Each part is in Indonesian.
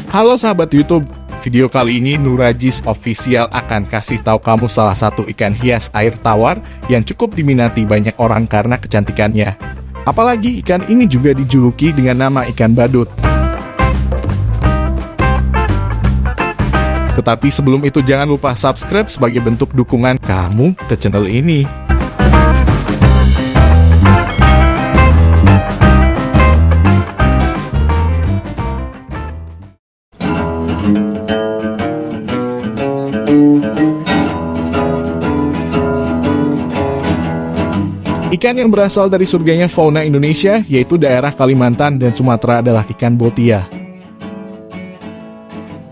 Halo sahabat YouTube, video kali ini Nurajis Official akan kasih tahu kamu salah satu ikan hias air tawar yang cukup diminati banyak orang karena kecantikannya. Apalagi ikan ini juga dijuluki dengan nama ikan badut. Tetapi sebelum itu jangan lupa subscribe sebagai bentuk dukungan kamu ke channel ini. Ikan yang berasal dari surganya fauna Indonesia, yaitu daerah Kalimantan dan Sumatera adalah ikan botia.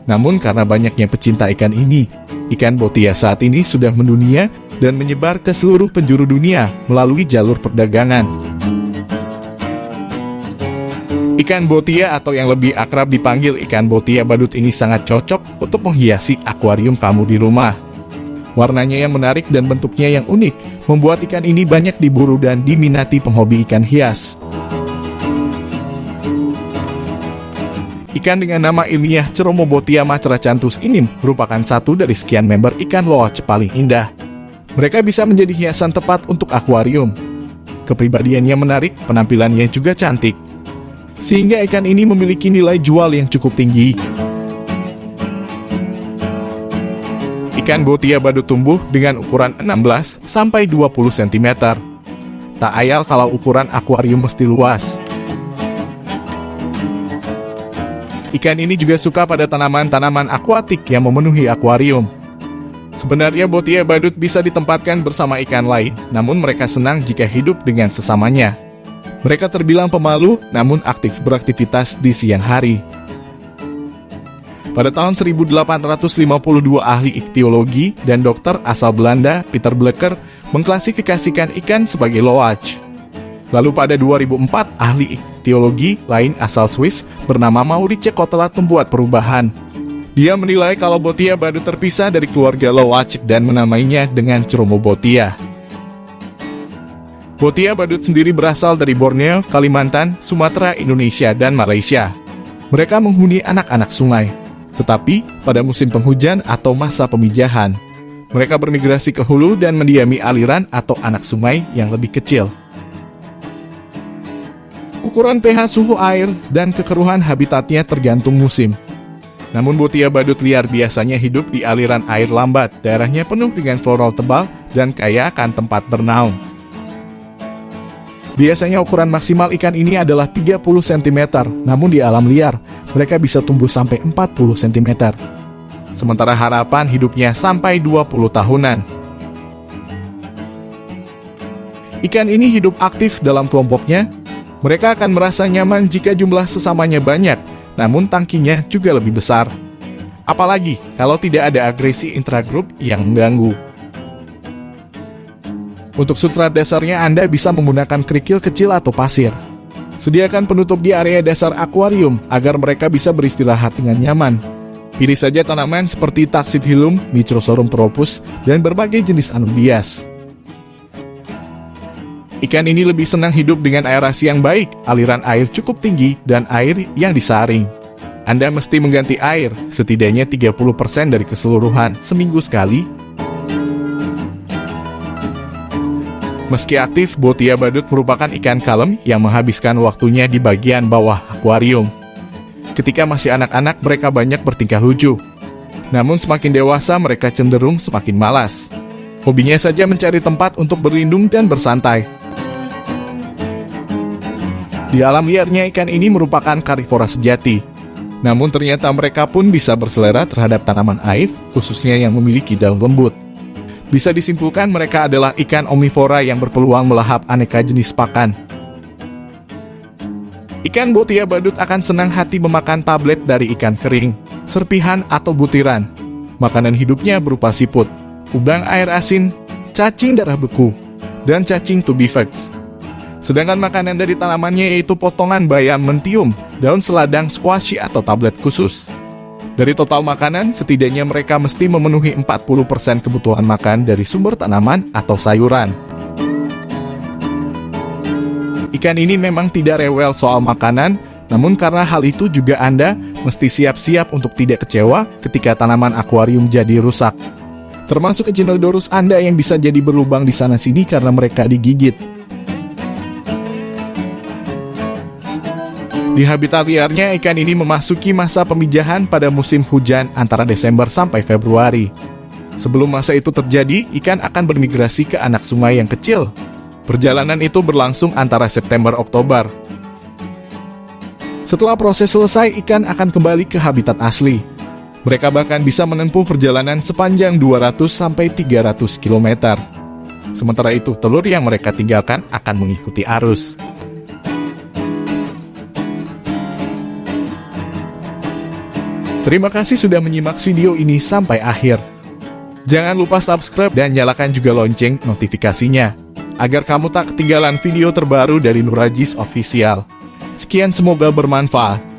Namun karena banyaknya pecinta ikan ini, ikan botia saat ini sudah mendunia dan menyebar ke seluruh penjuru dunia melalui jalur perdagangan. Ikan botia atau yang lebih akrab dipanggil ikan botia badut ini sangat cocok untuk menghiasi akuarium kamu di rumah. Warnanya yang menarik dan bentuknya yang unik membuat ikan ini banyak diburu dan diminati penghobi ikan hias. Ikan dengan nama ilmiah Ceromobotia maceracanthus ini merupakan satu dari sekian member ikan loach paling indah. Mereka bisa menjadi hiasan tepat untuk akuarium. Kepribadiannya menarik, penampilannya juga cantik. Sehingga ikan ini memiliki nilai jual yang cukup tinggi. Ikan botia badut tumbuh dengan ukuran 16 sampai 20 cm. Tak ayal kalau ukuran akuarium mesti luas. Ikan ini juga suka pada tanaman-tanaman akuatik yang memenuhi akuarium. Sebenarnya botia badut bisa ditempatkan bersama ikan lain, namun mereka senang jika hidup dengan sesamanya. Mereka terbilang pemalu, namun aktif beraktivitas di siang hari. Pada tahun 1852, ahli iktiologi dan dokter asal Belanda, Peter Blecker, mengklasifikasikan ikan sebagai loach. Lalu pada 2004, ahli iktiologi lain asal Swiss bernama Maurice Cottelat membuat perubahan. Dia menilai kalau botia badut terpisah dari keluarga loach dan menamainya dengan Ceromobotia. Botia badut sendiri berasal dari Borneo, Kalimantan, Sumatera, Indonesia, dan Malaysia. Mereka menghuni anak-anak sungai. Tetapi, pada musim penghujan atau masa pemijahan, mereka bermigrasi ke hulu dan mendiami aliran atau anak sungai yang lebih kecil. Ukuran pH suhu air dan kekeruhan habitatnya tergantung musim. Namun botia badut liar biasanya hidup di aliran air lambat, daerahnya penuh dengan floral tebal dan kaya akan tempat bernaung. Biasanya ukuran maksimal ikan ini adalah 30 cm, namun di alam liar, mereka bisa tumbuh sampai 40 cm. Sementara harapan hidupnya sampai 20 tahunan. Ikan ini hidup aktif dalam kelompoknya. Mereka akan merasa nyaman jika jumlah sesamanya banyak, namun tangkinya juga lebih besar. Apalagi kalau tidak ada agresi intragrup yang mengganggu. Untuk substrat dasarnya Anda bisa menggunakan kerikil kecil atau pasir. Sediakan penutup di area dasar akuarium agar mereka bisa beristirahat dengan nyaman. Pilih saja tanaman seperti Taxiphyllum, Microsorum tropus, dan berbagai jenis anubias. Ikan ini lebih senang hidup dengan aerasi yang baik, aliran air cukup tinggi, dan air yang disaring. Anda mesti mengganti air, setidaknya 30% dari keseluruhan, seminggu sekali. Meski aktif, botia badut merupakan ikan kalem yang menghabiskan waktunya di bagian bawah akuarium. Ketika masih anak-anak, mereka banyak bertingkah lucu. Namun semakin dewasa, mereka cenderung semakin malas. Hobinya saja mencari tempat untuk berlindung dan bersantai. Di alam liarnya, ikan ini merupakan karnivora sejati. Namun ternyata mereka pun bisa berselera terhadap tanaman air, khususnya yang memiliki daun lembut. Bisa disimpulkan mereka adalah ikan omnivora yang berpeluang melahap aneka jenis pakan. Ikan botia badut akan senang hati memakan tablet dari ikan kering, serpihan atau butiran. Makanan hidupnya berupa siput, udang air asin, cacing darah beku, dan cacing tubifax. Sedangkan makanan dari tanamannya yaitu potongan bayam mentium, daun seladang squash atau tablet khusus. Dari total makanan, setidaknya mereka mesti memenuhi 40% kebutuhan makan dari sumber tanaman atau sayuran. Ikan ini memang tidak rewel soal makanan Namun karena hal itu juga Anda mesti siap-siap untuk tidak kecewa ketika tanaman akuarium jadi rusak. Termasuk Echinodorus Anda yang bisa jadi berlubang di sana-sini karena mereka digigit. Di habitat liarnya, ikan ini memasuki masa pemijahan pada musim hujan antara Desember sampai Februari. Sebelum masa itu terjadi, ikan akan bermigrasi ke anak sungai yang kecil. Perjalanan itu berlangsung antara September-Oktober. Setelah proses selesai, ikan akan kembali ke habitat asli. Mereka bahkan bisa menempuh perjalanan sepanjang 200-300 km. Sementara itu, telur yang mereka tinggalkan akan mengikuti arus. Terima kasih sudah menyimak video ini sampai akhir. Jangan lupa subscribe dan nyalakan juga lonceng notifikasinya, agar kamu tak ketinggalan video terbaru dari Nur Ajis Official. Sekian, semoga bermanfaat.